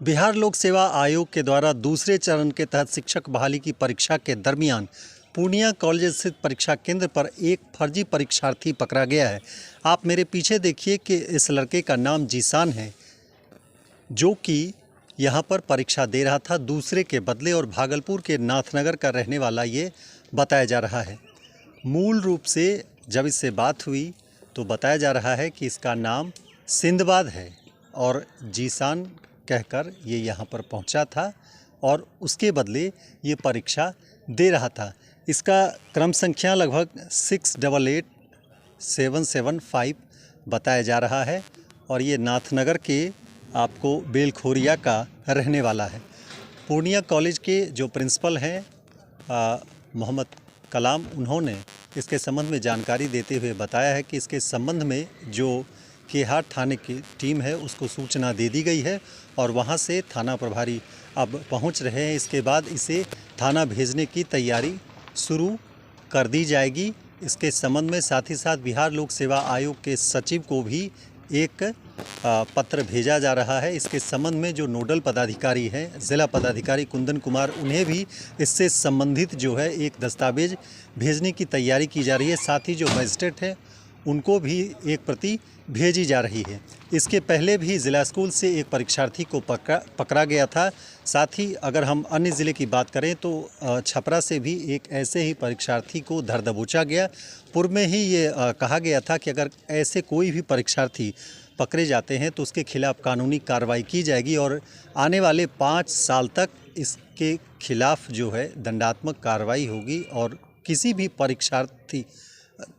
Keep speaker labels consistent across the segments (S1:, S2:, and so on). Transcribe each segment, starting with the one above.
S1: बिहार लोक सेवा आयोग के द्वारा दूसरे चरण के तहत शिक्षक बहाली की परीक्षा के दरमियान पूर्णिया कॉलेज स्थित परीक्षा केंद्र पर एक फर्जी परीक्षार्थी पकड़ा गया है। आप मेरे पीछे देखिए कि इस लड़के का नाम जीसान है, जो कि यहाँ पर परीक्षा दे रहा था दूसरे के बदले, और भागलपुर के नाथनगर का रहने वाला ये बताया जा रहा है। मूल रूप से जब इससे बात हुई तो बताया जा रहा है कि इसका नाम सिंदबाद है और जीसान कहकर ये यहाँ पर पहुँचा था और उसके बदले ये परीक्षा दे रहा था। इसका क्रम संख्या लगभग 688775 बताया जा रहा है और ये नाथनगर के आपको बेलखोरिया का रहने वाला है। पूर्णिया कॉलेज के जो प्रिंसिपल हैं मोहम्मद कलाम, उन्होंने इसके संबंध में जानकारी देते हुए बताया है कि इसके संबंध में जो केहाट थाने की टीम है उसको सूचना दे दी गई है और वहां से थाना प्रभारी अब पहुंच रहे हैं। इसके बाद इसे थाना भेजने की तैयारी शुरू कर दी जाएगी। इसके संबंध में साथ ही साथ बिहार लोक सेवा आयोग के सचिव को भी एक पत्र भेजा जा रहा है। इसके संबंध में जो नोडल पदाधिकारी हैं, ज़िला पदाधिकारी कुंदन कुमार, उन्हें भी इससे संबंधित जो है एक दस्तावेज भेजने की तैयारी की जा रही है। साथ ही जो मजिस्ट्रेट हैं उनको भी एक प्रति भेजी जा रही है। इसके पहले भी ज़िला स्कूल से एक परीक्षार्थी को पकड़ा गया था। साथ ही अगर हम अन्य ज़िले की बात करें तो छपरा से भी एक ऐसे ही परीक्षार्थी को धर दबोचा गया। पूर्व में ही ये कहा गया था कि अगर ऐसे कोई भी परीक्षार्थी पकड़े जाते हैं तो उसके खिलाफ़ कानूनी कार्रवाई की जाएगी और आने वाले 5 साल तक इसके खिलाफ़ जो है दंडात्मक कार्रवाई होगी। और किसी भी परीक्षार्थी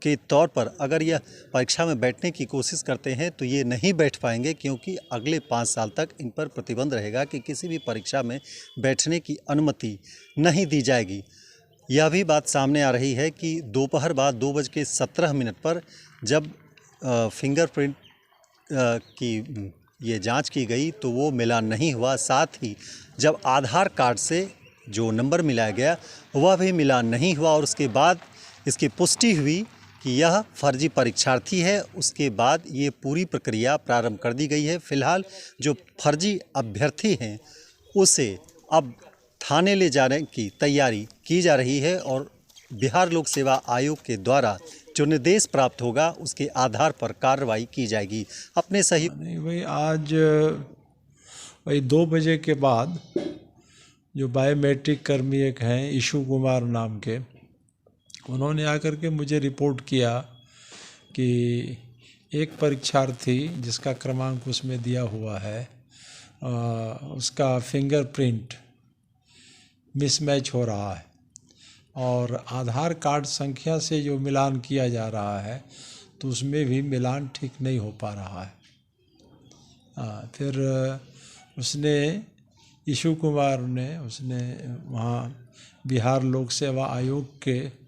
S1: के तौर पर अगर यह परीक्षा में बैठने की कोशिश करते हैं तो ये नहीं बैठ पाएंगे, क्योंकि अगले 5 साल तक इन पर प्रतिबंध रहेगा कि किसी भी परीक्षा में बैठने की अनुमति नहीं दी जाएगी। यह भी बात सामने आ रही है कि दोपहर बाद 2:17 पर जब फिंगरप्रिंट की ये जांच की गई तो वो मिलान नहीं हुआ। साथ ही जब आधार कार्ड से जो नंबर मिलाया गया वह भी मिलान नहीं हुआ और उसके बाद इसकी पुष्टि हुई कि यह फर्जी परीक्षार्थी है। उसके बाद ये पूरी प्रक्रिया प्रारंभ कर दी गई है। फिलहाल जो फर्जी अभ्यर्थी हैं उसे अब थाने ले जाने की तैयारी की जा रही है और बिहार लोक सेवा आयोग के द्वारा जो निर्देश प्राप्त होगा उसके आधार पर कार्रवाई की जाएगी। अपने सही
S2: नहीं भाई, आज वही 2 बजे के बाद जो बायोमेट्रिक कर्मी एक हैं ईशु कुमार नाम के, उन्होंने आकर के मुझे रिपोर्ट किया कि एक परीक्षार्थी जिसका क्रमांक उसमें दिया हुआ है उसका फिंगरप्रिंट मिसमैच हो रहा है और आधार कार्ड संख्या से जो मिलान किया जा रहा है तो उसमें भी मिलान ठीक नहीं हो पा रहा है। फिर उसने ईशु कुमार ने वहाँ बिहार लोक सेवा आयोग के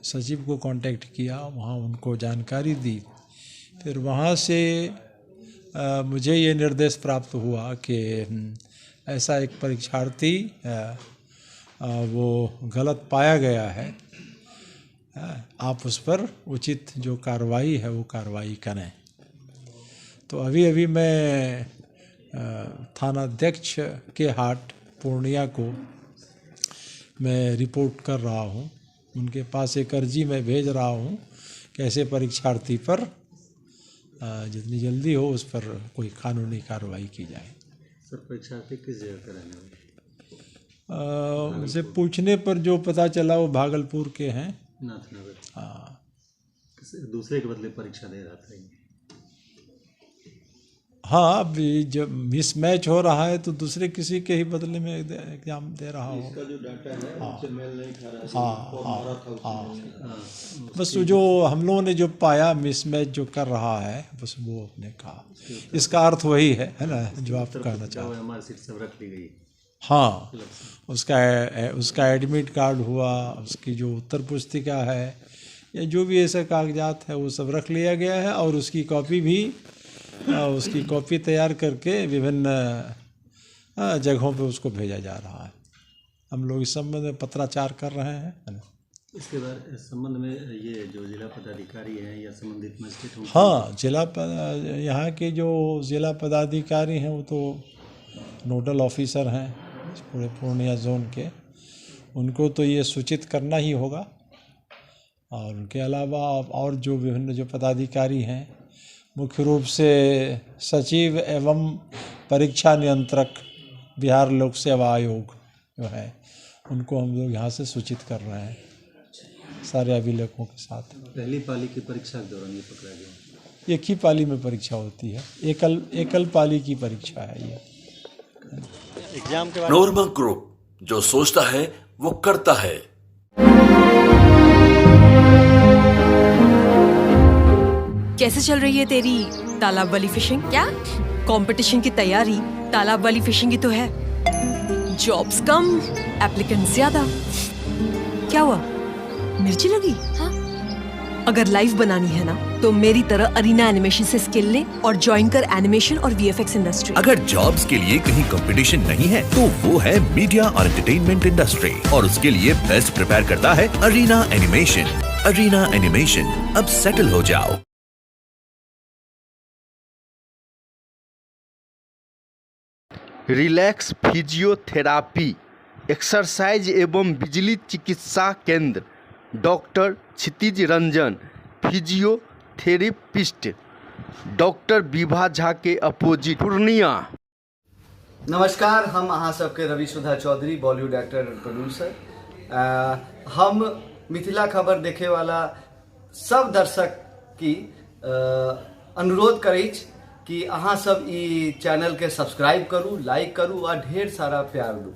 S2: सचिव को कांटेक्ट किया, वहाँ उनको जानकारी दी। फिर वहाँ से मुझे ये निर्देश प्राप्त हुआ कि ऐसा एक परीक्षार्थी वो गलत पाया गया है, आप उस पर उचित जो कार्रवाई है वो कार्रवाई करें। तो अभी मैं थानाध्यक्ष के हाट पूर्णिया को मैं रिपोर्ट कर रहा हूँ, उनके पास एक अर्जी मैं भेज रहा हूँ कि ऐसे परीक्षार्थी पर जितनी जल्दी हो उस पर कोई कानूनी कार्रवाई की जाए।
S1: सर, परीक्षार्थी किस जगह का रहने वाले?
S2: उनसे पूछने पर जो पता चला वो भागलपुर के हैं।
S1: नाथनगर।
S2: हाँ,
S1: दूसरे के बदले परीक्षा दे रहा था।
S2: हाँ, अभी जब मिसमैच हो रहा है तो दूसरे किसी के ही बदले में एग्जाम दे रहा हो।
S3: इसका जो डाटा है उससे मेल नहीं खा रहा है।
S2: हाँ, बस जो हम लोगों ने जो पाया मिसमैच जो कर रहा है बस वो आपने कहा, इसका अर्थ वही है ना जो आप कहना चाहते हैं।
S1: हमारी सीट सब रख ली गई।
S2: हाँ, उसका एडमिट कार्ड हुआ, उसकी जो उत्तर पुस्तिका है या जो भी ऐसा कागजात है वो सब रख लिया गया है और उसकी कॉपी तैयार करके विभिन्न जगहों पे उसको भेजा जा रहा है। हम लोग इस संबंध में पत्राचार कर रहे हैं, है ना।
S1: इसके बाद इस संबंध में ये जो जिला पदाधिकारी हैं या संबंधित मजिस्ट्रेट हों,
S2: हाँ, यहाँ के जो ज़िला पदाधिकारी हैं वो तो नोडल ऑफिसर हैं इस पूरे पूर्णिया जोन के, उनको तो ये सूचित करना ही होगा। और उनके अलावा और जो विभिन्न जो पदाधिकारी हैं, मुख्य रूप से सचिव एवं परीक्षा नियंत्रक बिहार लोक सेवा आयोग जो है, उनको हम लोग यहाँ से सूचित कर रहे हैं सारे अभिलेखों के साथ।
S1: पहली पाली की परीक्षा के दौरान ये पकड़ा गया।
S2: एक ही पाली में परीक्षा होती है, एकल पाली की परीक्षा है ये।
S1: एग्जाम के बाद
S4: नोरमा ग्रुप, जो सोचता है वो करता है।
S5: कैसे चल रही है तेरी तालाब वाली फिशिंग? क्या कंपटीशन की तैयारी तालाब वाली फिशिंग ही तो है। जॉब्स कम, एप्लीकेंट ज्यादा। क्या हुआ, मिर्ची लगी? हाँ? अगर लाइव बनानी है ना तो मेरी तरह अरीना एनिमेशन से स्किल ले और ज्वाइन कर एनिमेशन और वीएफएक्स इंडस्ट्री।
S6: अगर जॉब्स के लिए कहीं कंपटीशन नहीं है तो वो है मीडिया और एंटरटेनमेंट इंडस्ट्री, और उसके लिए बेस्ट प्रिपेयर करता है अरीना एनिमेशन। अरीना एनिमेशन, अब सेटल हो जाओ।
S7: रिलैक्स फिजियोथेरापी एक्सरसाइज एवं बिजली चिकित्सा केंद्र, डॉक्टर क्षितिज रंजन, फिजियोथेरेपिस्ट, डॉक्टर विभा झा के अपोजिट, पूर्णिया।
S3: नमस्कार, हम अहाँ सबके रवि सुधा चौधरी, बॉलीवुड एक्टर और प्रोड्यूसर। हम मिथिला खबर देखे वाला सब दर्शक की अनुरोध करै छी कि अहाँ सब ई चैनल के सब्सक्राइब करू, लाइक करू और ढेर सारा प्यार दू।